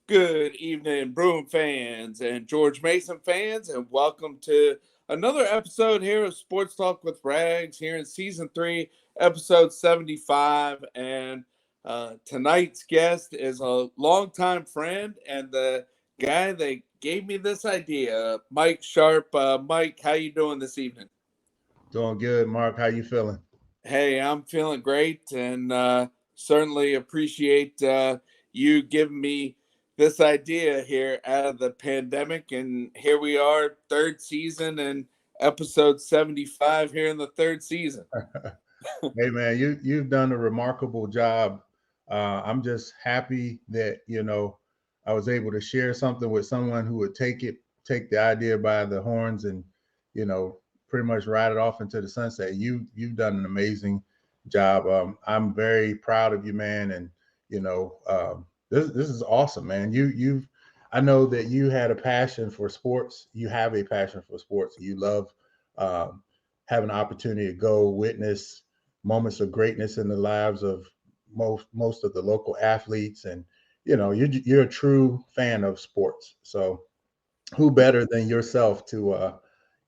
Good evening, Bruin fans and George Mason fans, and welcome to another episode here of Sports Talk with Rags here in season 3, episode 75. And tonight's guest is a longtime friend and the guy that gave me this idea, Mike Sharp. Mike, how you doing this evening? Doing good, Mark. How you feeling? Hey, I'm feeling great and certainly appreciate you giving me this idea here out of the pandemic. And here we are, third season and episode 75 here in the third season. Hey, man, you've done a remarkable job. I'm just happy that I was able to share something with someone who would take the idea by the horns, and you know, pretty much ride it off into the sunset. You've done an amazing job. I'm very proud of you, man, and this is awesome, man. I know that you had a passion for sports. You have a passion for sports. You love um, having an opportunity to go witness moments of greatness in the lives of most of the local athletes, and you're a true fan of sports. So who better than yourself to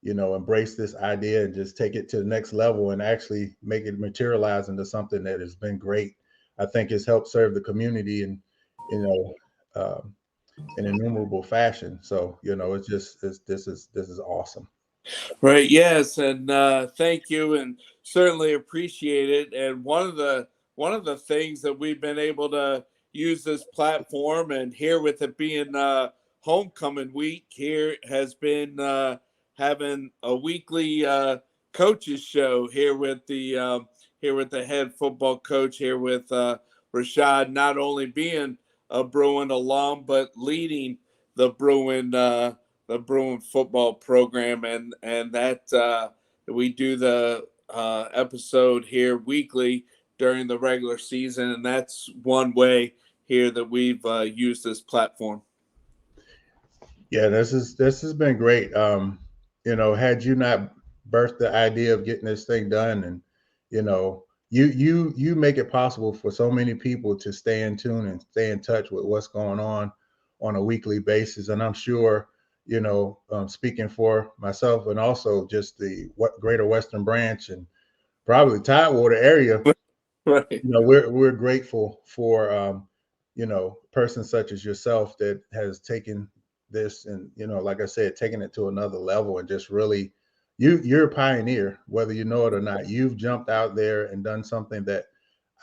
embrace this idea and just take it to the next level and actually make it materialize into something that has been great. I think it's helped serve the community in you know um, in innumerable fashion. So this is awesome. Right. Yes, and thank you, and certainly appreciate it. And one of the things that we've been able to use this platform, and here with it being homecoming week, here has been having a weekly coaches show here with the head football coach here with Rashad, not only being a Bruin alum but leading the Bruin. The Bruin football program, and that we do the episode here weekly during the regular season, and that's one way here that we've used this platform. Yeah, this has been great. Had you not birthed the idea of getting this thing done, and you make it possible for so many people to stay in tune and stay in touch with what's going on a weekly basis. And I'm sure, speaking for myself and also just the Greater Western Branch and probably Tidewater area, Right. we're grateful for persons such as yourself that has taken this and like I said, taking it to another level and just really you're a pioneer, whether you know it or not. You've jumped out there and done something that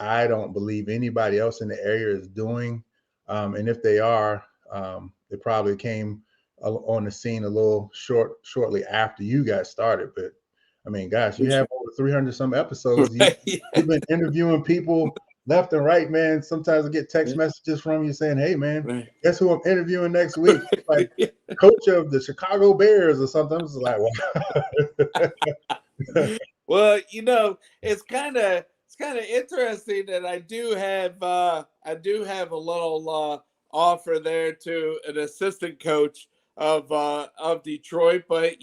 I don't believe anybody else in the area is doing. And if they are, they probably came on the scene a little shortly after you got started. But I mean, gosh, you have over 300 some episodes. Right. You've been interviewing people left and right, man. Sometimes I get text messages from you saying, "Hey, man, Right. guess who I'm interviewing next week?" Like coach of the Chicago Bears or something. I'm just like, wow. Well, it's kind of interesting that I do have a little offer there to an assistant coach of Detroit, but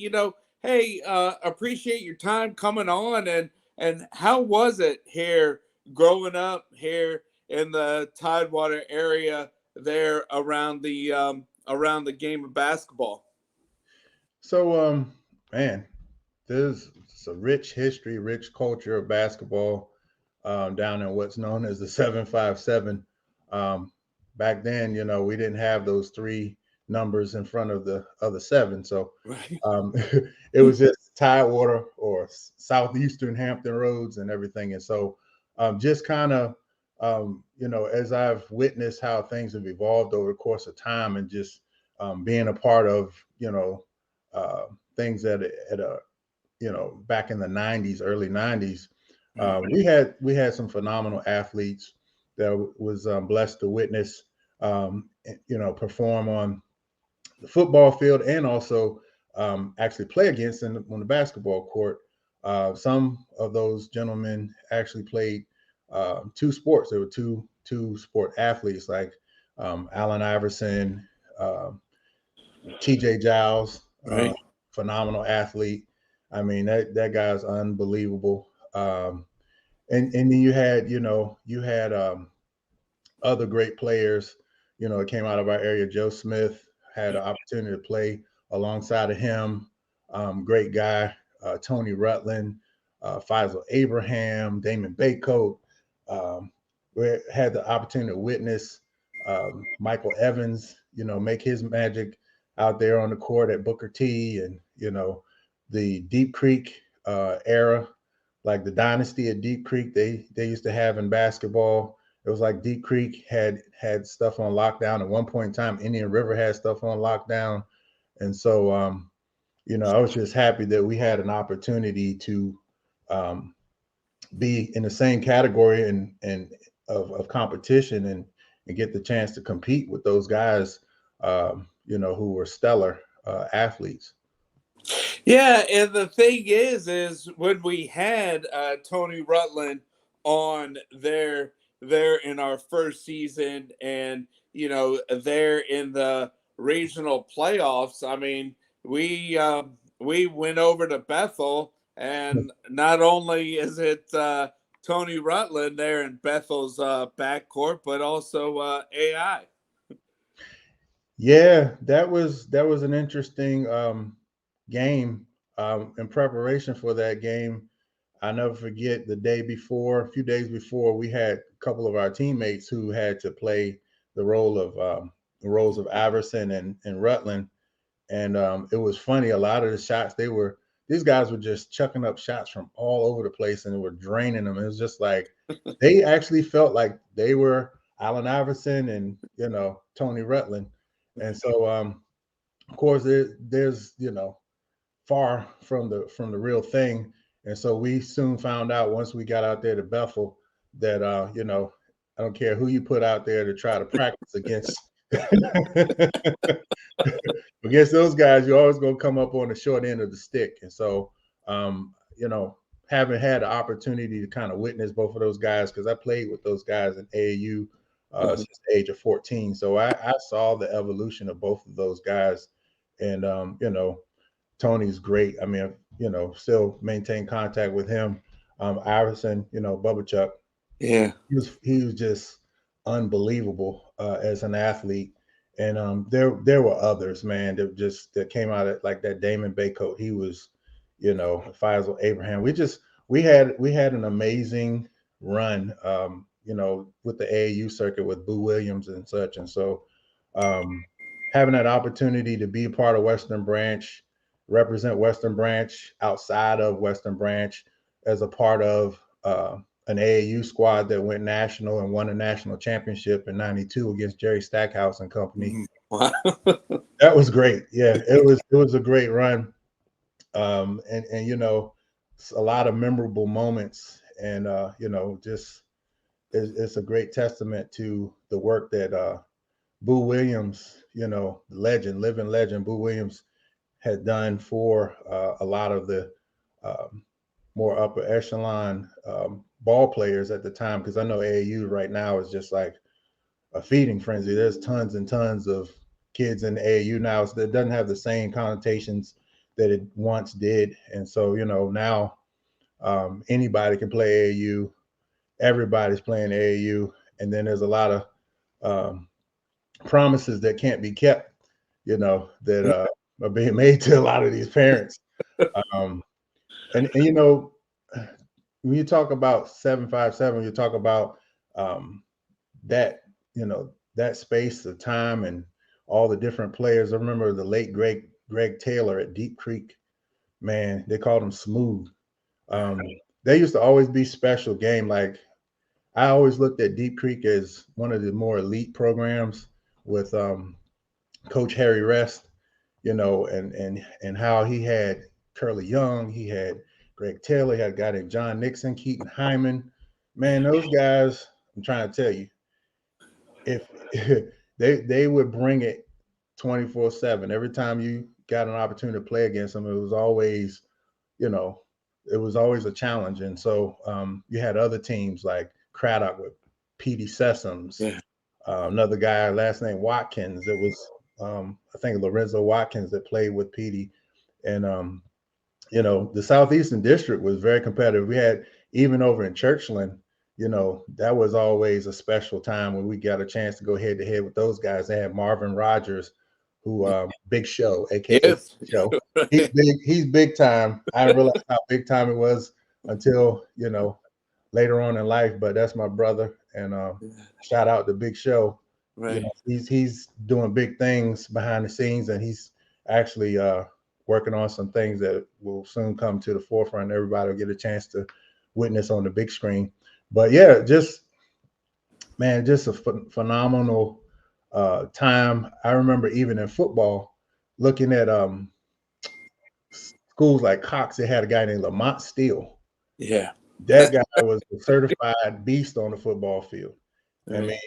hey, appreciate your time coming on, and how was it here growing up here in the Tidewater area there around the game of basketball? So, man, there's a rich history, rich culture of basketball down in what's known as the 757. Um, Back then, we didn't have those three numbers in front of the other seven. So Right. um, it was just Tidewater or Southeastern Hampton Roads and everything. And so just kind of, as I've witnessed how things have evolved over the course of time and just being a part of, uh, things at a back in the 90s, early 90s, we had some phenomenal athletes that was blessed to witness perform on the football field and also actually play against on the basketball court. Some of those gentlemen actually played two sports. There were two sport athletes like Allen Iverson, uh, TJ Giles, Right. phenomenal athlete. I mean, that guy's unbelievable. And then you had other great players, it came out of our area. Joe Smith had an opportunity to play alongside of him. Great guy, Tony Rutland, Faisal Abraham, Damon Baycoat. We had the opportunity to witness Michael Evans, make his magic out there on the court at Booker T, and the Deep Creek era, like the dynasty at Deep Creek they used to have in basketball. It was like Deep Creek had stuff on lockdown. At one point in time, Indian River had stuff on lockdown, and so I was just happy that we had an opportunity to um, be in the same category and of competition and get the chance to compete with those guys, who were stellar athletes. Yeah, and the thing is when we had Tony Rutland on there in our first season, and there in the regional playoffs. I mean, we went over to Bethel, and not only is it Tony Rutland there in Bethel's backcourt, but also AI. Yeah, that was an interesting game. In preparation for that game, I never forget the day before, a few days before, we had a couple of our teammates who had to play the roles of Iverson and Rutland, and it was funny. A lot of the shots these guys were just chucking up shots from all over the place, and they were draining them. It was just like they actually felt like they were Allen Iverson and Tony Rutland, and so of course there's far from the real thing. And so we soon found out once we got out there to Bethel that I don't care who you put out there to try to practice against against those guys, you're always going to come up on the short end of the stick. And so having had the opportunity to kind of witness both of those guys, because I played with those guys in AAU since the age of 14. So I saw the evolution of both of those guys. And Tony's great. I mean, still maintain contact with him. Iverson, Bubba Chuck. Yeah. He was just unbelievable as an athlete. And there were others, man, that came out of like that Damon Baycoat. He was, Faisal Abraham. We had an amazing run, with the AAU circuit with Boo Williams and such. And so having that opportunity to be a part of Western Branch, represent Western Branch outside of Western Branch as a part of an AAU squad that went national and won a national championship in '92 against Jerry Stackhouse and company. Wow. That was great. Yeah, it was a great run, and a lot of memorable moments, and just it's a great testament to the work that Boo Williams, living legend Boo Williams, had done for a lot of the more upper echelon ball players at the time, because I know AAU right now is just like a feeding frenzy. There's tons and tons of kids in AAU now. So it doesn't have the same connotations that it once did. And so, now anybody can play AAU. Everybody's playing AAU. And then there's a lot of promises that can't be kept, that are being made to a lot of these parents. Um, and when you talk about 757, you talk about that that space of time and all the different players. I remember the late Greg Taylor at Deep Creek. Man, they called him Smooth. They used to always be special game. Like I always looked at Deep Creek as one of the more elite programs with Coach Harry Rest, and how he had Curly Young, he had Greg Taylor, he had a guy named John Nixon, Keaton Hyman. Man, those guys, I'm trying to tell you, if they would bring it 24/7. Every time you got an opportunity to play against them, it was always, a challenge. And so you had other teams like Craddock with Petey Sessoms, Yeah. Another guy, last name Watkins. It was I think Lorenzo Watkins that played with Petey. And the Southeastern District was very competitive. We had, even over in Churchland, that was always a special time when we got a chance to go head to head with those guys. They had Marvin Rogers, who Big Show, aka Yes. Show. He's big. He's big time. I didn't realize how big time it was until later on in life. But that's my brother, and shout out to Big Show. Right. He's doing big things behind the scenes, and he's actually working on some things that will soon come to the forefront. Everybody will get a chance to witness on the big screen. But yeah, just a phenomenal time. I remember even in football, looking at schools like Cox. They had a guy named Lamont Steele. Yeah. That guy was a certified beast on the football field. Right. I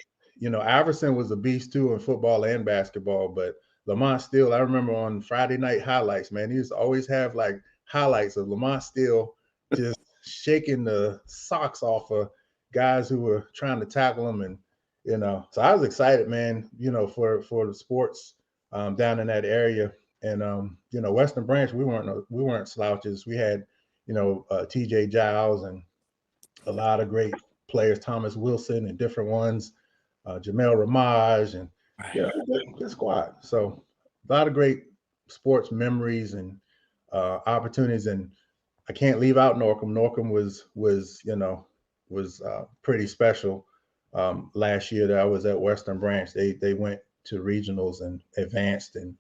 mean, Iverson was a beast too in football and basketball, but Lamont Steele, I remember on Friday night highlights, man, he used to always have like highlights of Lamont Steele just shaking the socks off of guys who were trying to tackle him. And, so I was excited, man, for the sports down in that area. And, Western Branch, we weren't slouches. We had, TJ Giles and a lot of great players, Thomas Wilson and different ones, Jamel Ramage, and good squad. So a lot of great sports memories and opportunities. And I can't leave out Norcom. Norcom was pretty special. Last year that I was at Western Branch, they went to regionals and advanced, and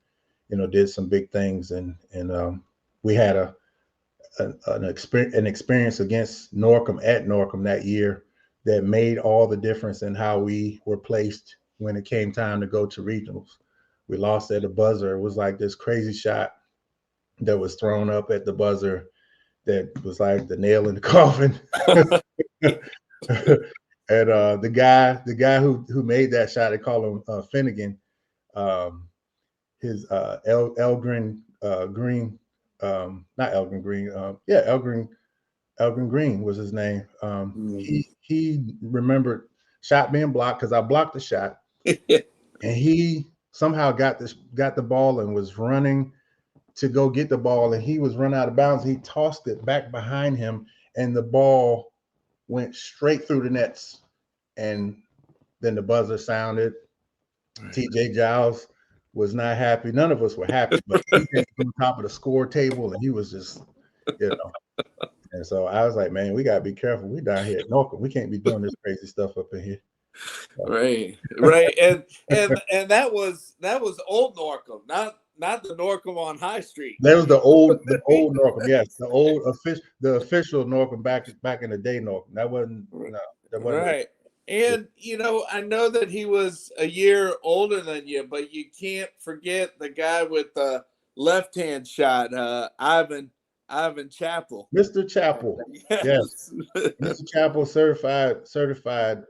did some big things. And we had an experience against Norcom at Norcom that year that made all the difference in how we were placed when it came time to go to regionals. We lost at the buzzer. It was like this crazy shot that was thrown up at the buzzer that was like the nail in the coffin. And the guy who made that shot, they call him Finnegan. His Elgren Green, not Elgren Green. Elgren Green was his name. He remembered shot being blocked because I blocked the shot, and he somehow got the ball and was running to go get the ball, and he was run out of bounds. He tossed it back behind him, and the ball went straight through the nets. And then the buzzer sounded. TJ Giles was not happy. None of us were happy, but he came from the top of the score table, and he was just, And so I was like, man, we gotta be careful. We down here at Norcom. We can't be doing this crazy stuff up in here. Right. And that was old Norcom, not the Norcom on High Street. That was the old Norcom, yes, the official Norcom back in the day Norcom. That wasn't right. And I know that he was a year older than you, but you can't forget the guy with the left-hand shot, Ivan Chappell. Mr. Chappell. Yes. Mr. Chappell, certified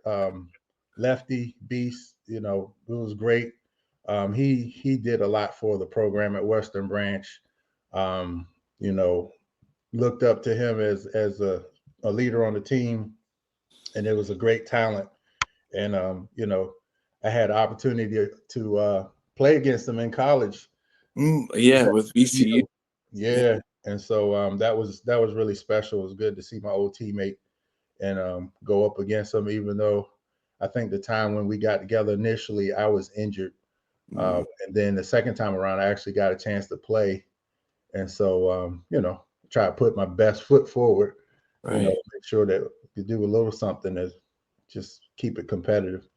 lefty beast. It was great. He did a lot for the program at Western Branch. Looked up to him as a leader on the team, and it was a great talent. And I had the opportunity to play against him in college. With VCU. Yeah. And so that was really special. It was good to see my old teammate and go up against him, even though I think the time when we got together initially, I was injured. And then the second time around, I actually got a chance to play. And so, try to put my best foot forward, make sure that you do a little something to just keep it competitive.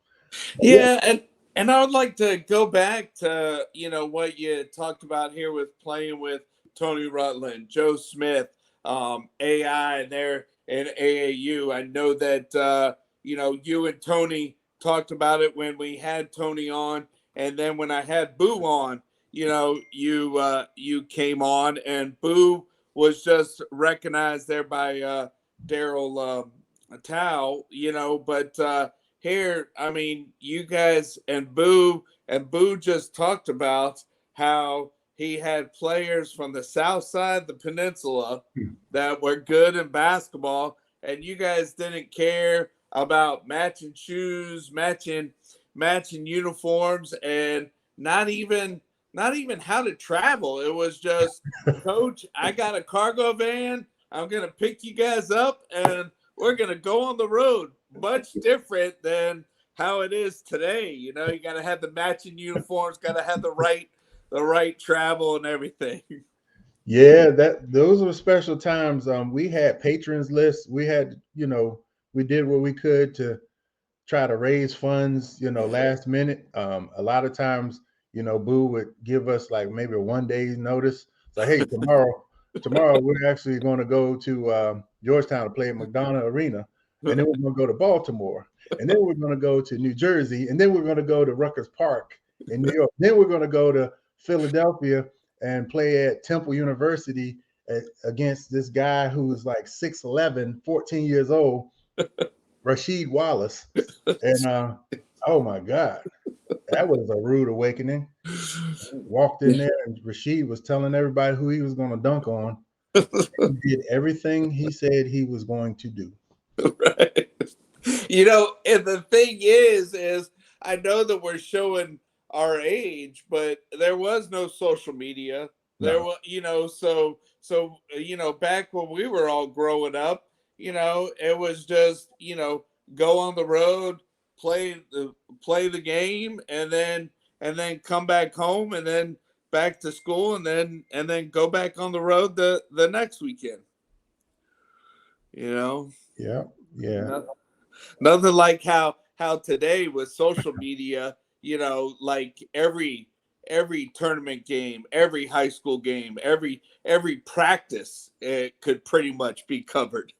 Yeah. And I would like to go back to, what you talked about here with playing with Tony Rutland, Joe Smith, AI there in AAU. I know that, you and Tony talked about it when we had Tony on. And then when I had Boo on, you came on, and Boo was just recognized there by Daryl Tao, but here, I mean, you guys and Boo just talked about how he had players from the south side of the peninsula that were good in basketball, and you guys didn't care about matching shoes, matching uniforms, and not even how to travel. It was just, Coach, I got a cargo van. I'm gonna pick you guys up, and we're gonna go on the road. Much different than how it is today. You know, you got to have the matching uniforms, got to have the right travel and everything. Yeah, those were special times. We had patrons lists. We had, we did what we could to try to raise funds, last minute. A lot of times, Boo would give us like maybe a 1 day's notice. It's like, hey, tomorrow we're actually going to go to Georgetown to play at McDonough Arena, and then we're going to go to Baltimore, and then we're going to go to New Jersey, and then we're going to go to Rutgers Park in New York. Then we're going to go to Philadelphia and play at Temple University against this guy who was like 6'11", 14 years old, Rasheed Wallace. And oh my God, that was a rude awakening. Walked in there and Rasheed was telling everybody who he was going to dunk on. He did everything he said he was going to do. Right. You know, and the thing is I know that we're showing our age, but there was no social media. There was, back when we were all growing up, it was just, go on the road, play the game, and then come back home, and then back to school, and then go back on the road the next weekend. Yeah. Nothing like how today with social media, like every tournament game, every high school game, every practice, it could pretty much be covered.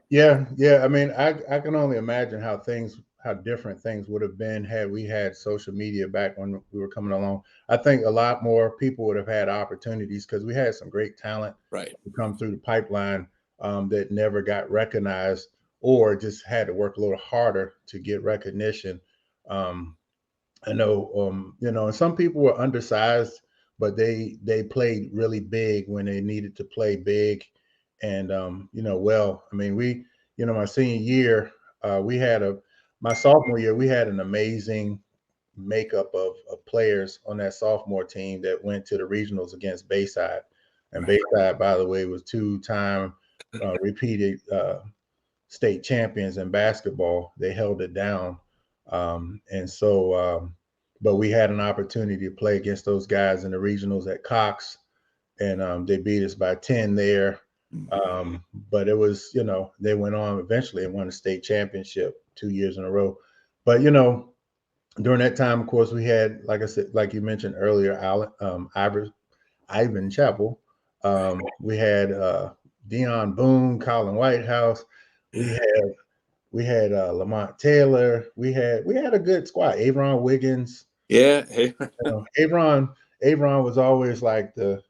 Yeah. I mean, I can only imagine how different things would have been had we had social media back when we were coming along. I think a lot more people would have had opportunities because we had some great talent right to come through the pipeline that never got recognized or just had to work a little harder to get recognition. I know, and some people were undersized, but they played really big when they needed to play big. And, I mean, my senior year, my sophomore year, we had an amazing makeup of players on that sophomore team that went to the regionals against Bayside. And Bayside, by the way, was 2-time repeated state champions in basketball. They held it down. But we had an opportunity to play against those guys in the regionals at Cox, and they beat us by 10 there. But it was, they went on eventually and won a state championship 2 years in a row. But, during that time, of course, we had, like I said, like you mentioned earlier, Ivan Chappell. We had Dion Boone, Colin Whitehouse. We had Lamont Taylor. We had a good squad. Avron Wiggins. Yeah. Avron was always like if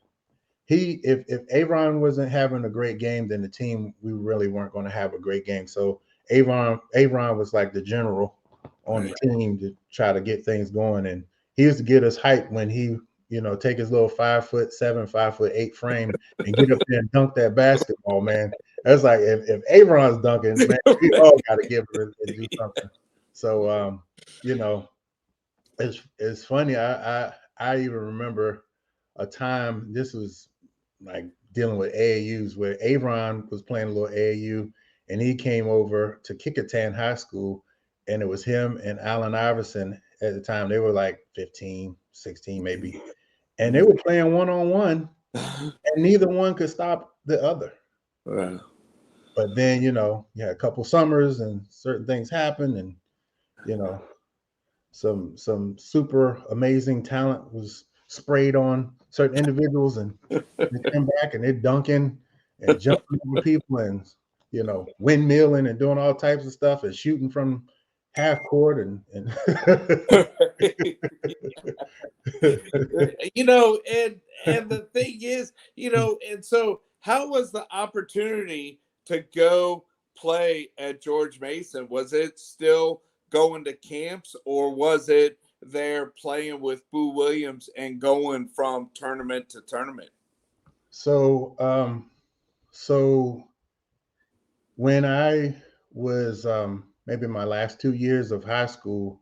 Avron wasn't having a great game, then the team, we really weren't going to have a great game. So Avron was like the general on the team to try to get things going. And he used to get us hyped when he, take his little 5'7", 5'8" frame and get up there and dunk that basketball, man. That's like if Avron's dunking, man, we all got to give it and do something. So it's funny. I even remember a time. This was like dealing with AAUs where Avron was playing a little AAU, and he came over to Kickingham High School, and it was him and Allen Iverson at the time. They were like 15, 16 maybe, and they were playing one-on-one, and neither one could stop the other. Wow. But then, you had a couple summers and certain things happened, and some super amazing talent was sprayed on certain individuals, and they come back and they're dunking and jumping over people and windmilling and doing all types of stuff and shooting from half court and and the thing is, and so how was the opportunity to go play at George Mason? Was it still going to camps, or was it there playing with Boo Williams and going from tournament to tournament? So when I was maybe my last 2 years of high school,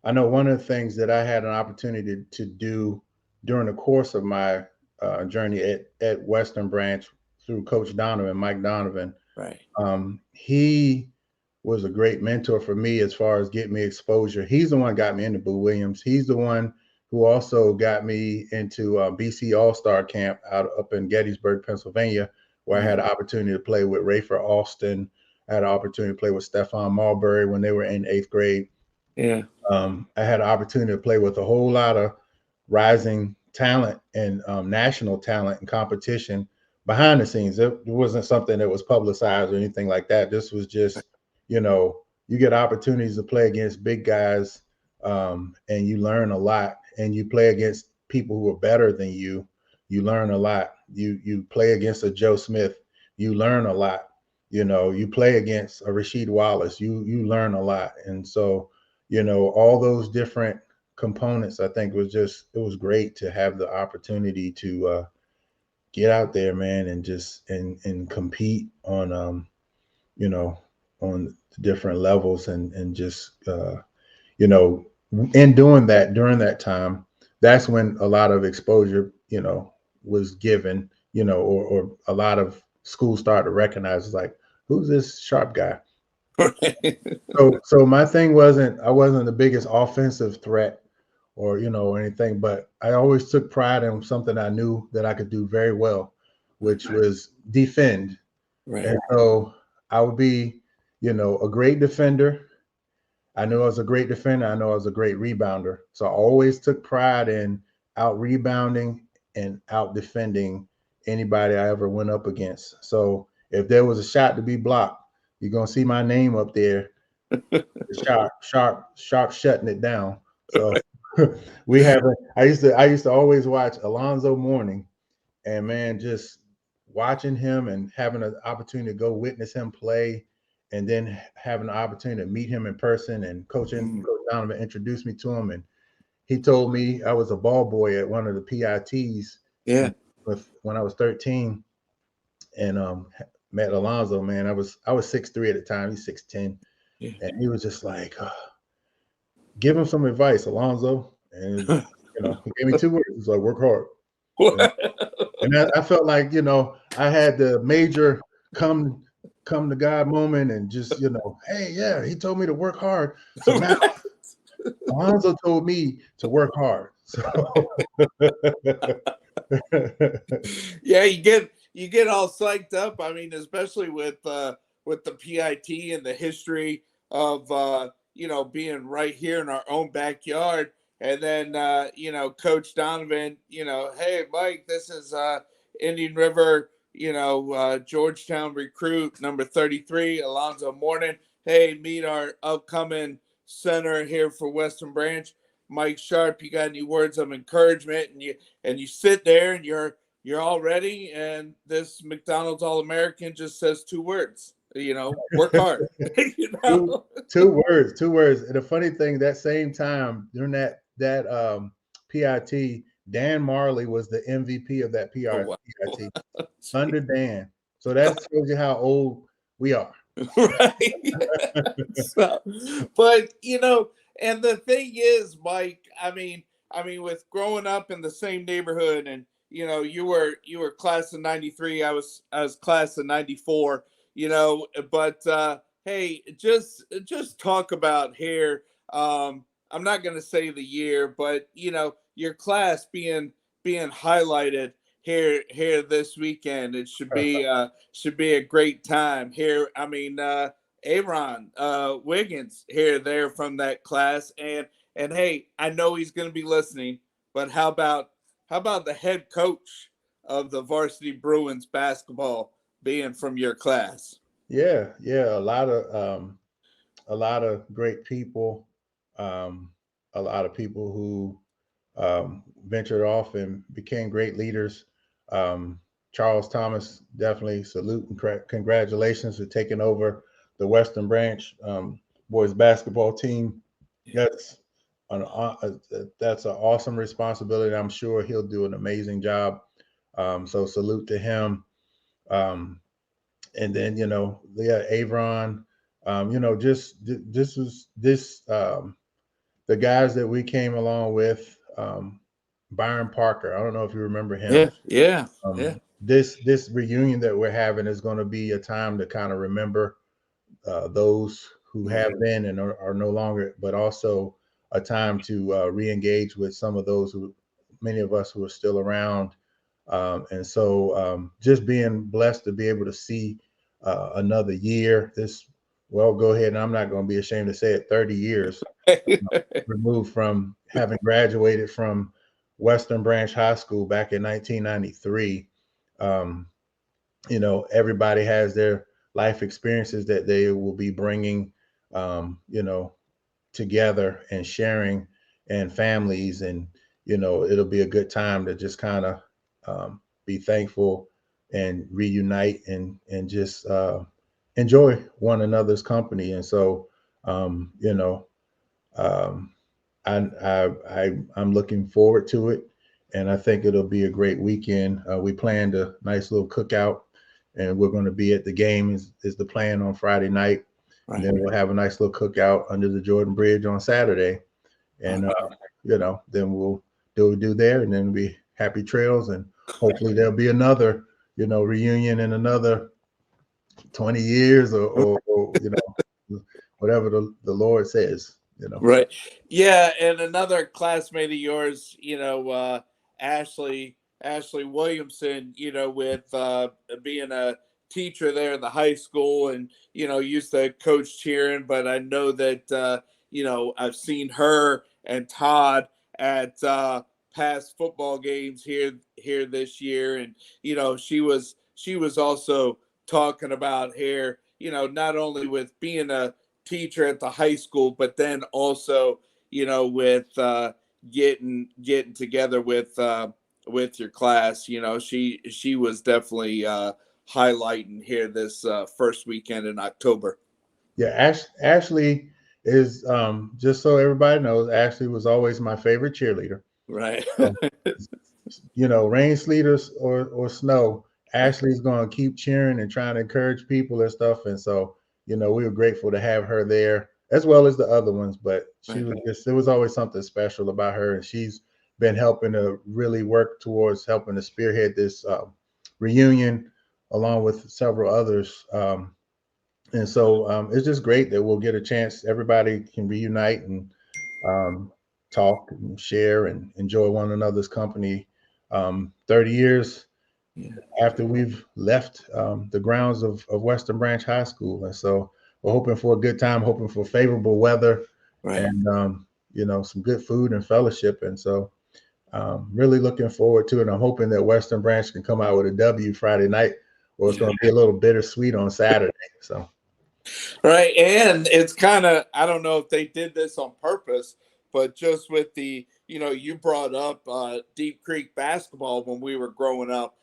I know one of the things that I had an opportunity to do during the course of my journey at Western Branch through Coach Donovan, Mike Donovan, Right. He was a great mentor for me as far as getting me exposure. He's the one got me into Boo Williams. He's the one who also got me into BC All-Star Camp up in Gettysburg, Pennsylvania, where I had an opportunity to play with Rayford Alston. I had an opportunity to play with Stephon Marbury when they were in 8th grade. Yeah. I had an opportunity to play with a whole lot of rising talent and national talent and competition behind the scenes. It wasn't something that was publicized or anything like that. This was just, you get opportunities to play against big guys, and you learn a lot. And you play against people who are better than you. You learn a lot. You play against a Joe Smith. You learn a lot. You play against a Rasheed Wallace. You learn a lot. And so, all those different components, I think it was great to have the opportunity to get out there, man, and just and compete on on different levels and just in doing that during that time, that's when a lot of exposure was given, or a lot of schools started to recognize, like, who's this sharp guy? So my thing I wasn't the biggest offensive threat or anything, but I always took pride in something I knew that I could do very well, which was defend. Right. And so I would be, a great defender. I knew I was a great defender. I know I was a great rebounder. So I always took pride in out rebounding and out defending anybody I ever went up against. So if there was a shot to be blocked, you're gonna see my name up there, sharp shutting it down. So we have. I used to always watch Alonzo Mourning, and man, just watching him and having an opportunity to go witness him play, and then having the opportunity to meet him in person, and Coach Donovan introduced me to him, and he told me I was a ball boy at one of the PITs. Yeah. When I was 13, and met Alonzo. Man, I was 6'3" at the time. He's 6'10", Yeah. and he was just like, give him some advice, Alonzo. And he gave me 2 words. He's like, work hard. And I felt like, I had the major come to God moment, and just, hey, yeah, he told me to work hard. So now Alonzo told me to work hard. So yeah, you get all psyched up. I mean, especially with the PIT and the history of being right here in our own backyard. And then Coach Donovan, hey Mike, this is Indian River, Georgetown recruit number 33, Alonzo Mourning. Hey, meet our upcoming center here for Western Branch, Mike Sharp. You got any words of encouragement? And you sit there and you're all ready, and this McDonald's All-American just says 2 words. Work hard. Two words. And the funny thing, that same time during that PIT, Dan Marley was the MVP of that PIT under Dan. So that shows you how old we are. Right. So, but and the thing is, Mike, I mean, with growing up in the same neighborhood, and you were class of 93, I was class of 94, but hey, just talk about here. I'm not going to say the year, but your class being highlighted here this weekend. It should be a great time here. I mean, Aaron Wiggins here, there from that class, and hey, I know he's going to be listening. But how about the head coach of the varsity Bruins basketball being from your class? Yeah, a lot of great people, a lot of people who ventured off and became great leaders. Charles Thomas, definitely salute and congratulations for taking over the Western Branch boys basketball team. That's an awesome responsibility. I'm sure he'll do an amazing job. So salute to him. And then Avron. The guys that we came along with. Byron Parker. I don't know if you remember him. Yeah. this reunion that we're having is going to be a time to kind of remember those who have been and are no longer, but also a time to re-engage with some of those who, many of us who are still around. And so just being blessed to be able to see another year. This, well, go ahead, and I'm not going to be ashamed to say it, 30 years removed from having graduated from Western Branch High School back in 1993. Um, everybody has their life experiences that they will be bringing, you know, together and sharing, and families, and it'll be a good time to just kind of be thankful and reunite and just enjoy one another's company. And so um, you know um, I'm looking forward to it, and I think it'll be a great weekend. We planned a nice little cookout, and we're going to be at the game is the plan on Friday night, and then we'll have a nice little cookout under the Jordan Bridge on Saturday, and then we'll do there, and then be happy trails, and hopefully there'll be another reunion in another 20 years, or whatever the Lord says. Right. Yeah, and another classmate of yours, Ashley Williamson, with being a teacher there in the high school, and used to coach cheering, but I know that I've seen her and Todd at past football games here this year, and she was also talking about here, not only with being a teacher at the high school, but then also, with getting together with your class. She was definitely highlighting here this first weekend in October. Yeah, Ashley is just so everybody knows, Ashley was always my favorite cheerleader. Right. So, rain, sleet, or snow, Ashley's going to keep cheering and trying to encourage people and stuff. And so, we were grateful to have her there, as well as the other ones. But she was just, there was always something special about her. And she's been helping to really work towards helping to spearhead this reunion, along with several others. And so it's just great that we'll get a chance. Everybody can reunite and talk and share and enjoy one another's company. 30 years after we've left the grounds of Western Branch High School. And so we're hoping for a good time, hoping for favorable weather, Right. and, some good food and fellowship. And so really looking forward to it. I'm hoping that Western Branch can come out with a W Friday night, or it's going to be a little bittersweet on Saturday. So. Right. And it's kind of, I don't know if they did this on purpose, but just with you brought up Deep Creek basketball when we were growing up,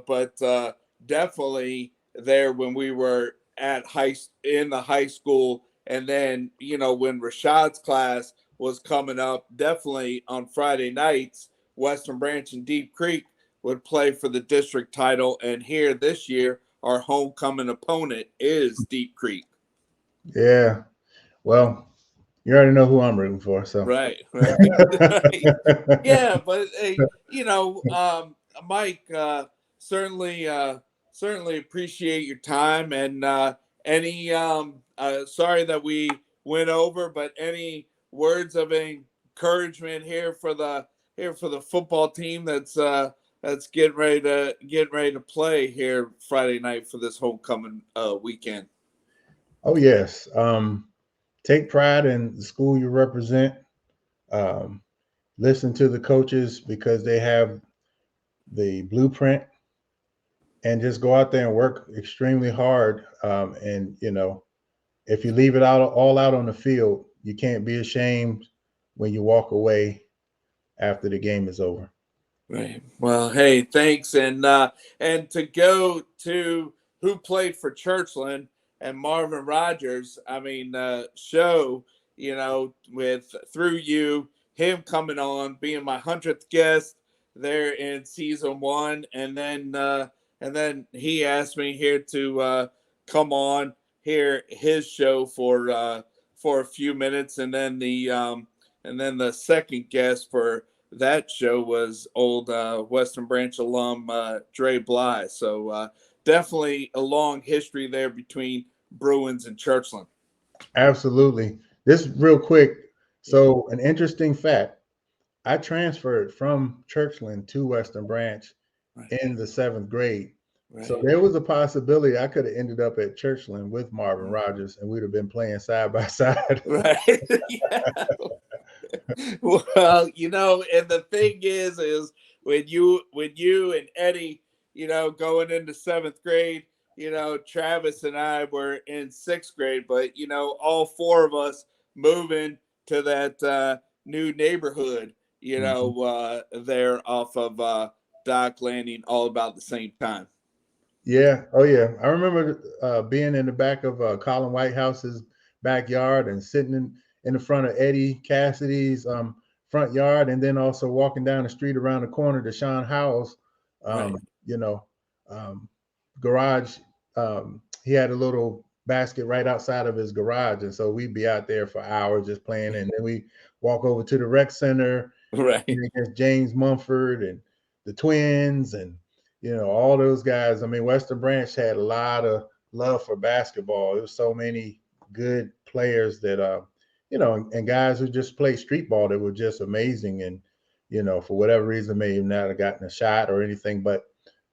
but definitely there when we were in the high school. And then, when Rashad's class was coming up, definitely on Friday nights, Western Branch and Deep Creek would play for the district title. And here this year, our homecoming opponent is Deep Creek. Yeah. Well, you already know who I'm rooting for. So. Right. Right. Yeah, but hey, Mike, certainly appreciate your time, and any sorry that we went over, but any words of encouragement here for the football team that's getting ready to play here Friday night for this homecoming weekend. Oh yes. Take pride in the school you represent. Um, Listen to the coaches because they have the blueprint, and just go out there and work extremely hard. And if you leave it all out on the field, you can't be ashamed when you walk away after the game is over. Right. Well, hey, thanks, and to go to who played for Churchland and Marvin Rogers. I mean, show with through you him coming on, being my 100th guest there in season one, and then he asked me here to come on here his show for a few minutes, and then the second guest for that show was old Western Branch alum Dre Bly. So definitely a long history there between Bruins and Churchland. Absolutely. This real quick. Yeah. So an interesting fact, I transferred from Churchland to Western Branch Right. in the 7th grade. So Right. there was a possibility I could have ended up at Churchland with Marvin Rogers, and we'd have been playing side by side. Right. Yeah. Well, and the thing is when you and Eddie, going into 7th grade, Travis and I were in 6th grade, but all four of us moving to that new neighborhood, Mhm. there off of Dock Landing, all about the same time. Yeah. Oh, yeah. I remember being in the back of Colin Whitehouse's backyard and sitting in the front of Eddie Cassidy's front yard, and then also walking down the street around the corner to Sean Howell's, Right. you know, um, garage. He had a little basket right outside of his garage, and so we'd be out there for hours just playing, and then we walk over to the rec center Right. against James Mumford and the Twins and all those guys. I mean, Western Branch had a lot of love for basketball. There was so many good players that and guys who just play street ball that were just amazing, and for whatever reason may not have gotten a shot or anything, but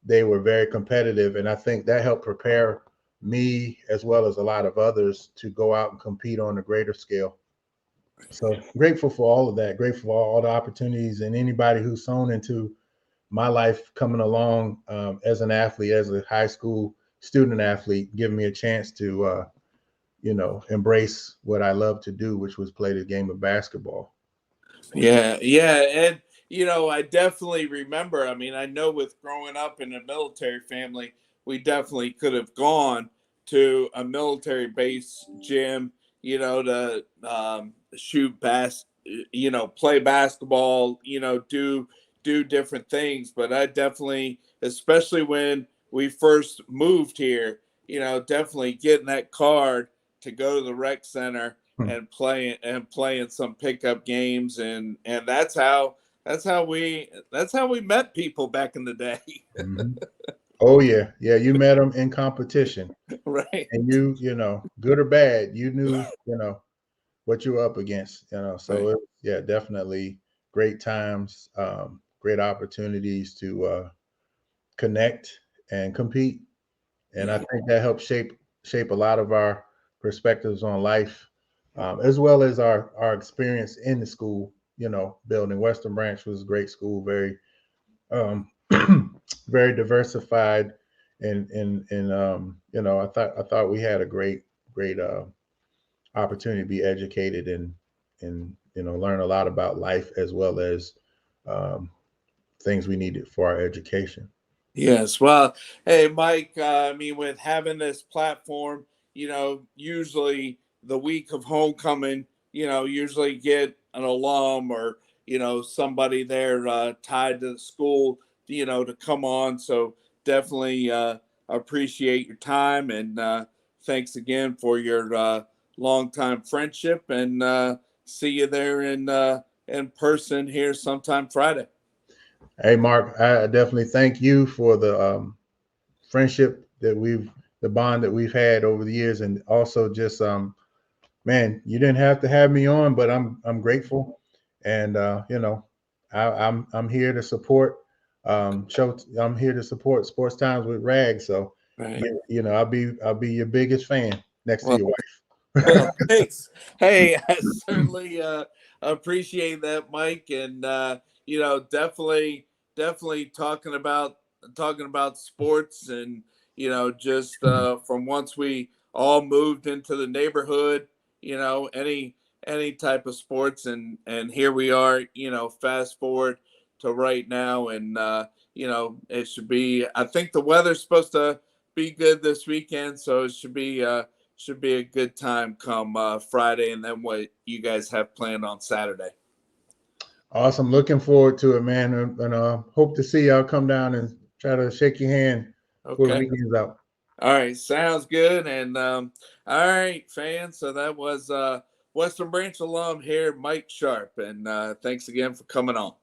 they were very competitive, and I think that helped prepare me as well as a lot of others to go out and compete on a greater scale. So grateful for all of that. Grateful for all the opportunities and anybody who's sown into my life coming along as an athlete, as a high school student athlete, giving me a chance to, embrace what I love to do, which was play the game of basketball. Yeah, yeah, and I definitely remember. I mean, I know with growing up in a military family, we definitely could have gone to a military base gym, to shoot play basketball, do different things. But I definitely, especially when we first moved here, definitely getting that card to go to the rec center and playing some pickup games, and that's how we met people back in the day. Mhm. Oh yeah, yeah. You met them in competition, Right. and good or bad, you knew, what you were up against. So Right. yeah, definitely great times, great opportunities to connect and compete. And I Yeah. think that helps shape a lot of our perspectives on life, as well as our experience in the school. Building Western Branch was a great school, very um, very diversified, and I thought we had a great opportunity to be educated and learn a lot about life as well as um, things we needed for our education. Yes. Well, hey, Mike, I mean, with having this platform, usually the week of homecoming, usually get an alum or, somebody there tied to the school, to come on. So definitely appreciate your time, and thanks again for your longtime friendship, and see you there in person here sometime Friday. Hey, Mark, I definitely thank you for the friendship the bond that we've had over the years, and also just man, you didn't have to have me on, but I'm grateful, and I'm here to support show. I'm here to support Sports Times with Rag. So Right. I'll be your biggest fan next to Well, your wife. Well, thanks. Hey, I certainly appreciate that, Mike, and definitely talking about sports, and just from once we all moved into the neighborhood, any type of sports, and here we are, fast forward to right now, and it should be. I think the weather's supposed to be good this weekend, so it should be a good time come Friday, and then what you guys have planned on Saturday. Awesome, looking forward to it, man, and hope to see y'all come down and try to shake your hand before the Okay. weekend's out. All right. Sounds good. And all right, fans. So that was Western Branch alum here, Mike Sharp. And thanks again for coming on.